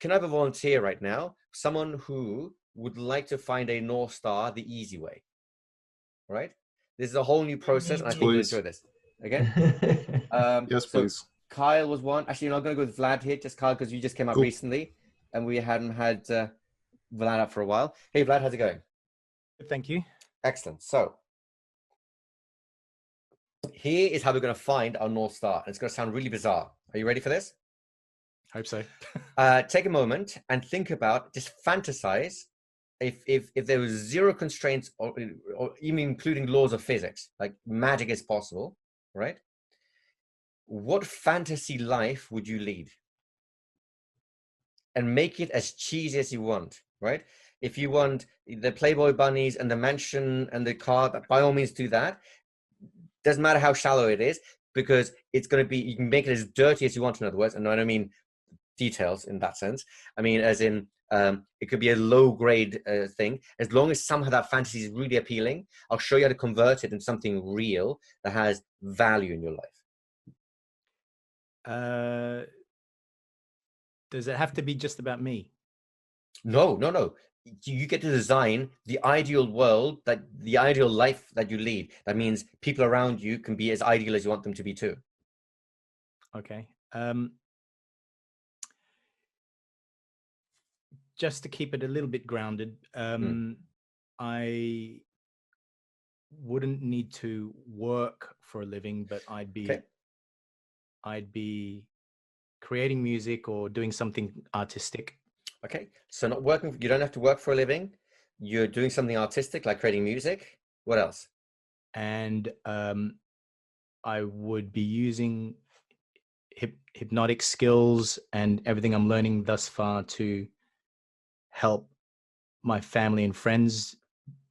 Can I have a volunteer right now? Someone who would like to find a North Star the easy way, right? This is a whole new process, and I think you'll enjoy this. Okay? Yes, So please. Kyle was one. Actually, I'm not going to go with Vlad here, just Kyle, because you just came up Cool. recently, and we hadn't had Vlad up for a while. Hey, Vlad, how's it going? Thank you. Excellent. So here is how we're going to find our North Star. And it's going to sound really bizarre. Are you ready for this? Hope so. Take a moment and think about, just fantasize if there was zero constraints or even including laws of physics, like magic is possible, right? What fantasy life would you lead? And make it as cheesy as you want, right? If you want the Playboy bunnies and the mansion and the car, by all means do that. Doesn't matter how shallow it is, because it's going to be, you can make it as dirty as you want, in other words. And I don't mean details in that sense. I mean, as in, it could be a low grade thing. As long as somehow that fantasy is really appealing, I'll show you how to convert it into something real that has value in your life. Does it have to be just about me? No. You get to design the ideal world, that the ideal life that you lead. That means people around you can be as ideal as you want them to be too. Okay. Just to keep it a little bit grounded, I wouldn't need to work for a living, but I'd be creating music or doing something artistic. Okay, so not working, you don't have to work for a living. You're doing something artistic, like creating music. What else? And I would be using hypnotic skills and everything I'm learning thus far to help my family and friends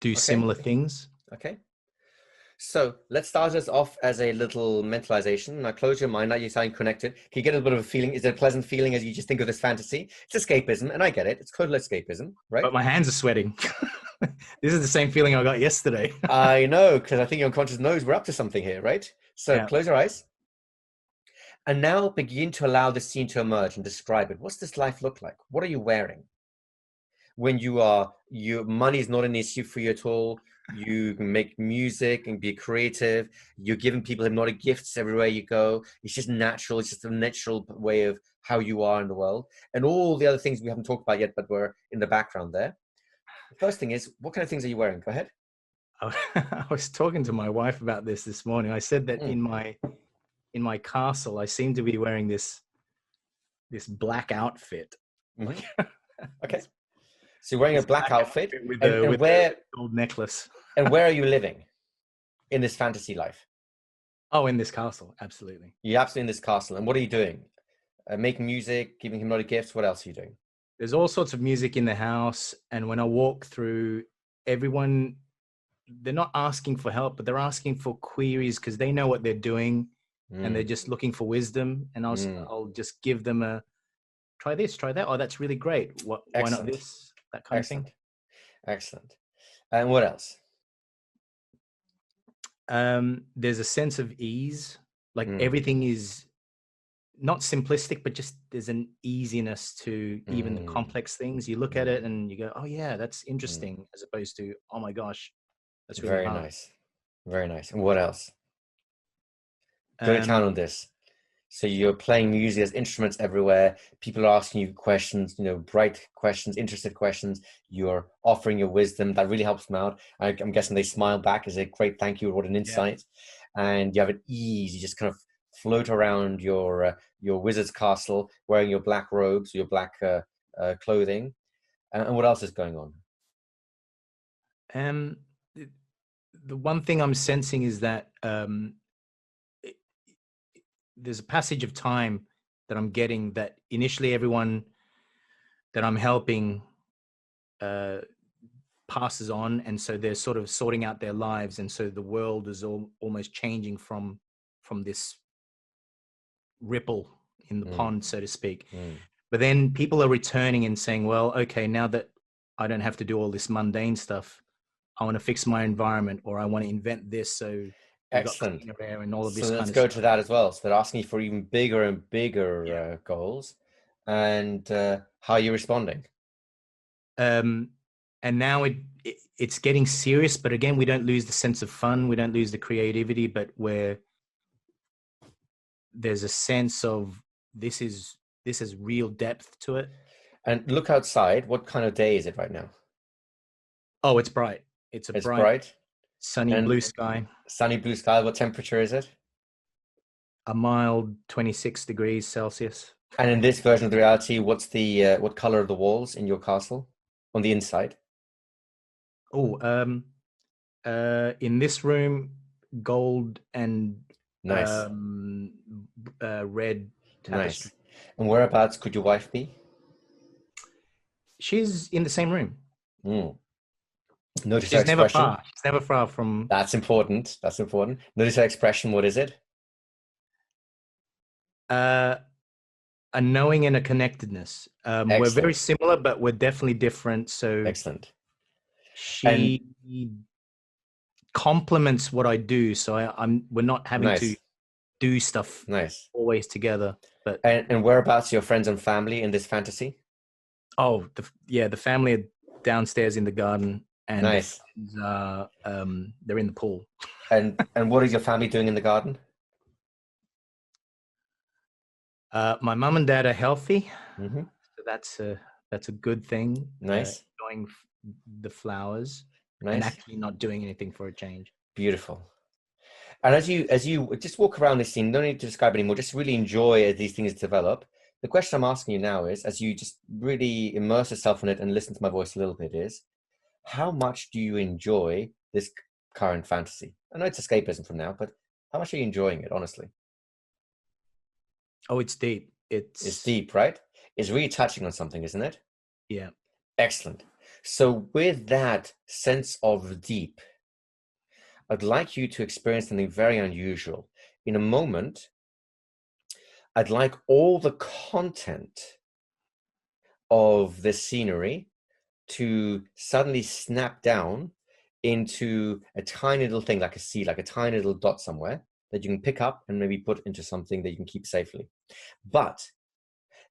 do similar things. Okay. So let's start us off as a little mentalization. Now close your mind. Now you're sounding connected. Can you get a bit of a feeling? Is it a pleasant feeling as you just think of this fantasy? It's escapism, and I get it. It's total escapism, right? But my hands are sweating. This is the same feeling I got yesterday. I know, because I think your unconscious knows we're up to something here, right? So close your eyes. And now begin to allow the scene to emerge and describe it. What's this life look like? What are you wearing? When your money is not an issue for you at all. You can make music and be creative. You're giving people hypnotic gifts everywhere you go. It's just natural. It's just a natural way of how you are in the world. And all the other things we haven't talked about yet, but were in the background there. The first thing is, what kind of things are you wearing? Go ahead. I was talking to my wife about this morning. I said that in my castle, I seem to be wearing this black outfit. Okay. So you're wearing a black outfit with where, a gold necklace. And where are you living in this fantasy life? Oh, in this castle, absolutely. You're absolutely in this castle. And what are you doing? Making music, giving hypnotic gifts. What else are you doing? There's all sorts of music in the house. And when I walk through, everyone, they're not asking for help, but they're asking for queries because they know what they're doing and they're just looking for wisdom. And I'll just give them a, try this, try that. Oh, that's really great. Why not this? That kind of thing. Excellent. And what else? There's a sense of ease. Like everything is not simplistic, but just there's an easiness to even the complex things. You look at it and you go, oh yeah, that's interesting, as opposed to, oh my gosh, that's really very hard. Nice. Very nice. And what else? Go to town on this. So you're playing music, there's instruments everywhere. People are asking you questions, bright questions, interested questions. You're offering your wisdom. That really helps them out. I'm guessing they smile back as a great thank you, what an insight. Yeah. And you have an ease. You just kind of float around your wizard's castle wearing your black robes, your black clothing. And what else is going on? The one thing I'm sensing is that there's a passage of time that I'm getting that initially everyone that I'm helping passes on. And so they're sort of sorting out their lives. And so the world is almost changing from this ripple in the pond, so to speak. But then people are returning and saying, well, okay, now that I don't have to do all this mundane stuff, I want to fix my environment, or I want to invent this. So excellent. Air and all of this so let's go to that as well. So they're asking you for even bigger and bigger goals. And how are you responding? And now it's getting serious, but again, we don't lose the sense of fun. We don't lose the creativity, but there's a sense of this has real depth to it. And look outside. What kind of day is it right now? Oh, it's bright. It's bright, sunny blue sky. Sunny blue sky. What temperature is it? A mild 26 degrees Celsius. And in this version of the reality, what's the what color are the walls in your castle on the inside? Oh, in this room, gold and nice, red tapestry. Nice. And whereabouts could your wife be? She's in the same room. Notice her expression. Never far. She's never far from. That's important. That's important. Notice her expression. What is it? A knowing and a connectedness. We're very similar, but we're definitely different. So excellent. She complements what I do. So we're not having to do stuff always together. But and whereabouts are your friends and family in this fantasy? Oh, the family are downstairs in the garden, and they're in the pool. And what is your family doing in the garden? My mum and dad are healthy, so that's a good thing. Nice. Enjoying the flowers and actually not doing anything for a change. Beautiful. And as you just walk around this scene, don't need to describe anymore. Just really enjoy as these things develop. The question I'm asking you now is, as you just really immerse yourself in it and listen to my voice a little bit, is how much do you enjoy this current fantasy? I know it's escapism from now, but how much are you enjoying it, honestly? Oh, it's deep. It's deep, right? It's really touching on something, isn't it? Yeah. Excellent. So with that sense of deep, I'd like you to experience something very unusual. In a moment, I'd like all the content of this scenery to suddenly snap down into a tiny little thing, like a seed, like a tiny little dot somewhere that you can pick up and maybe put into something that you can keep safely. But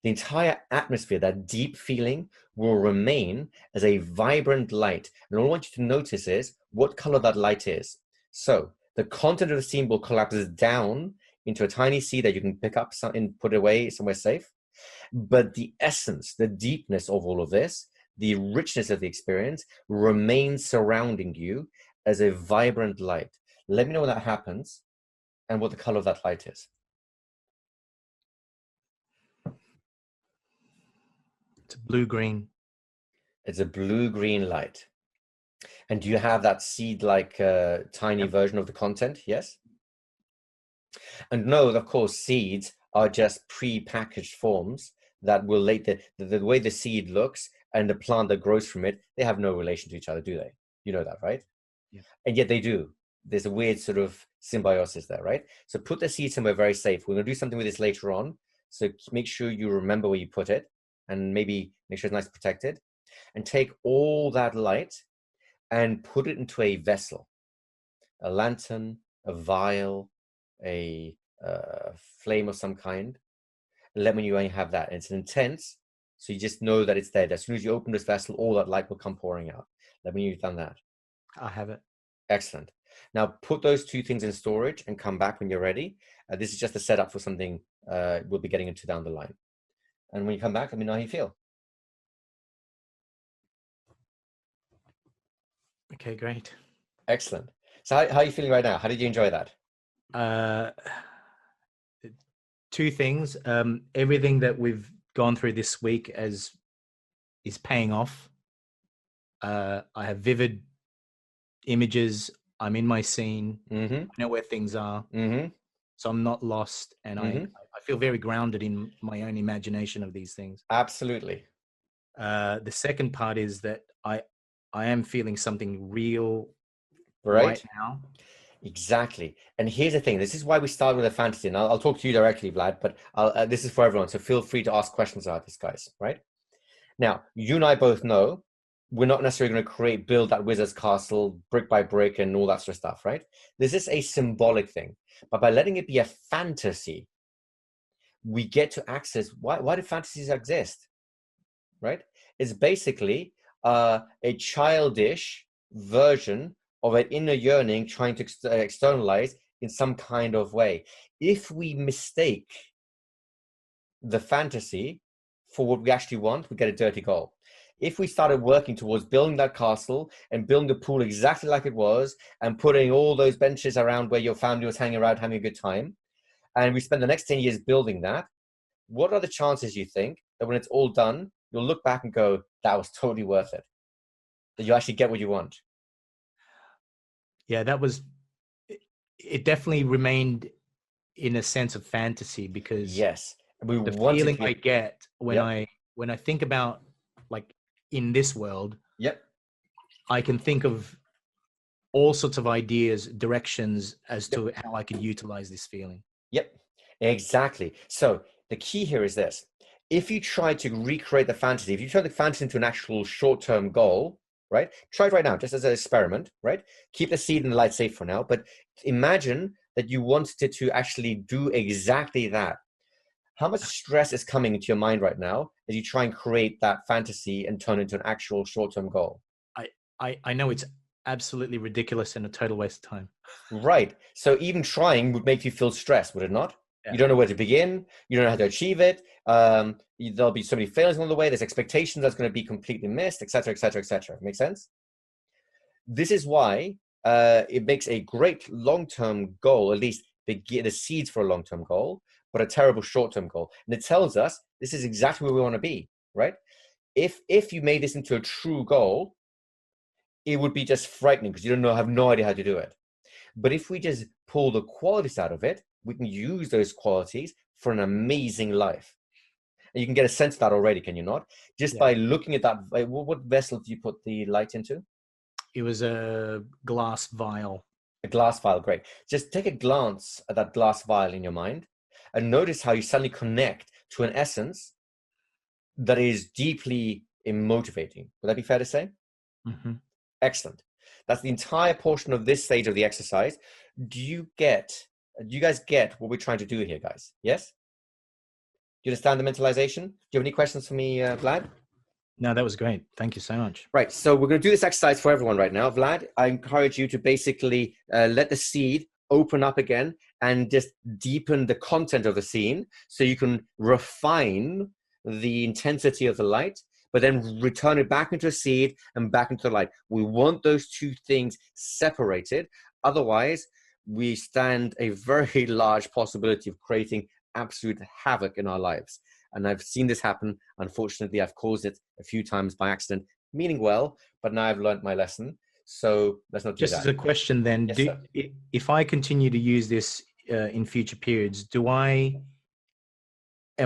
the entire atmosphere, that deep feeling, will remain as a vibrant light. And all I want you to notice is what color that light is. So the content of the scene will collapse down into a tiny seed that you can pick up and put away somewhere safe. But the essence, the deepness of all of this, the richness of the experience remains surrounding you as a vibrant light. Let me know when that happens and what the color of that light is. It's blue-green. It's a blue-green light. And do you have that seed-like tiny version of the content? Yes? And no, of course, seeds are just pre-packaged forms that will later, the way the seed looks and the plant that grows from it, they have no relation to each other, do they? You know that, right? Yeah. And yet they do. There's a weird sort of symbiosis there, right? So put the seed somewhere very safe. We're going to do something with this later on. So make sure you remember where you put it and maybe make sure it's nice and protected. And take all that light and put it into a vessel, a lantern, a vial, a flame of some kind. Let me know when you have that. And it's intense, so you just know that it's there. As soon as you open this vessel, all that light will come pouring out. Let me know you've done that. I have it. Excellent. Now put those two things in storage and come back when you're ready. This is just a setup for something we'll be getting into down the line. And when you come back, let me know how you feel. Okay, great. Excellent. So how are you feeling right now? How did you enjoy that? Two things. Everything that we've gone through this week is paying off. I have vivid images. I'm in my scene. I know where things are. So I'm not lost. And I feel very grounded in my own imagination of these things. Absolutely. The second part is that I am feeling something real right now. Exactly. And here's the thing. This is why we start with a fantasy. And I'll talk to you directly, Vlad, but this is for everyone. So feel free to ask questions about this, guys, right? Now, you and I both know we're not necessarily going to build that wizard's castle brick by brick and all that sort of stuff, right? This is a symbolic thing. But by letting it be a fantasy, we get to access, why do fantasies exist, right? It's basically a childish version of an inner yearning trying to externalize in some kind of way. If we mistake the fantasy for what we actually want, we get a dirty goal. If we started working towards building that castle and building the pool exactly like it was and putting all those benches around where your family was hanging around having a good time, and we spend the next 10 years building that, what are the chances, you think, that when it's all done, you'll look back and go, that was totally worth it? That you actually get what you want? Yeah, it definitely remained in a sense of fantasy, because yes, we the want feeling it. I get when Yep. when I think about, like, in this world, Yep. I can think of all sorts of ideas, directions as Yep. to how I could utilize this feeling. Yep, exactly. So the key here is this. If you try to recreate the fantasy, if you turn the fantasy into an actual short-term goal, right? Try it right now, just as an experiment, right? Keep the seed and the light safe for now, but imagine that you wanted to actually do exactly that. How much stress is coming into your mind right now as you try and create that fantasy and turn it into an actual short-term goal? I know it's absolutely ridiculous and a total waste of time. Right. So even trying would make you feel stressed, would it not? Yeah. You don't know where to begin. You don't know how to achieve it. There'll be so many failures along the way. There's expectations that's going to be completely missed, etc., etc., etc. Make sense? This is why it makes a great long-term goal, at least the seeds for a long-term goal, but a terrible short-term goal. And it tells us this is exactly where we want to be, right? If you made this into a true goal, it would be just frightening because you don't know, have no idea how to do it. But if we just pull the qualities out of it, we can use those qualities for an amazing life. And you can get a sense of that already, can you not? Just by looking at that, what vessel do you put the light into? It was a glass vial. A glass vial, great. Just take a glance at that glass vial in your mind and notice how you suddenly connect to an essence that is deeply motivating. Would that be fair to say? Mm-hmm. Excellent. That's the entire portion of this stage of the exercise. Do you guys get what we're trying to do here, guys? Yes? Do you understand the mentalization? Do you have any questions for me, Vlad? No, that was great. Thank you so much. Right. So we're going to do this exercise for everyone right now. Vlad, I encourage you to basically let the seed open up again and just deepen the content of the scene so you can refine the intensity of the light, but then return it back into a seed and back into the light. We want those two things separated. Otherwise, we stand a very large possibility of creating absolute havoc in our lives. And I've seen this happen. Unfortunately, I've caused it a few times by accident, meaning well, but now I've learned my lesson. So let's not do Just that. as a question then, Yes, sir. if I continue to use this in future periods, am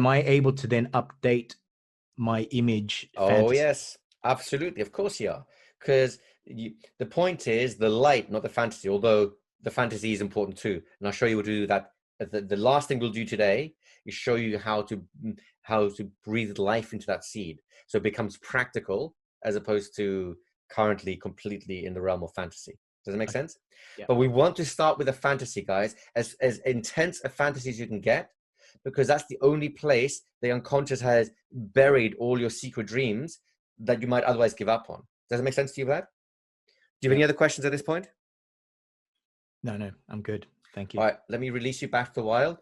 I able to then update my image Oh, fantasy? yes, absolutely. Of course you are. Because the point is the light, not the fantasy, although the fantasy is important too. And I'll show you what to do that. The last thing we'll do today is show you how to breathe life into that seed. So it becomes practical as opposed to currently completely in the realm of fantasy. Does it make sense? Yeah. But we want to start with a fantasy, guys, as intense a fantasy as you can get, because that's the only place the unconscious has buried all your secret dreams that you might otherwise give up on. Does it make sense to you, Vlad? Do you have any other questions at this point? No, I'm good. Thank you. All right, let me release you back for a while.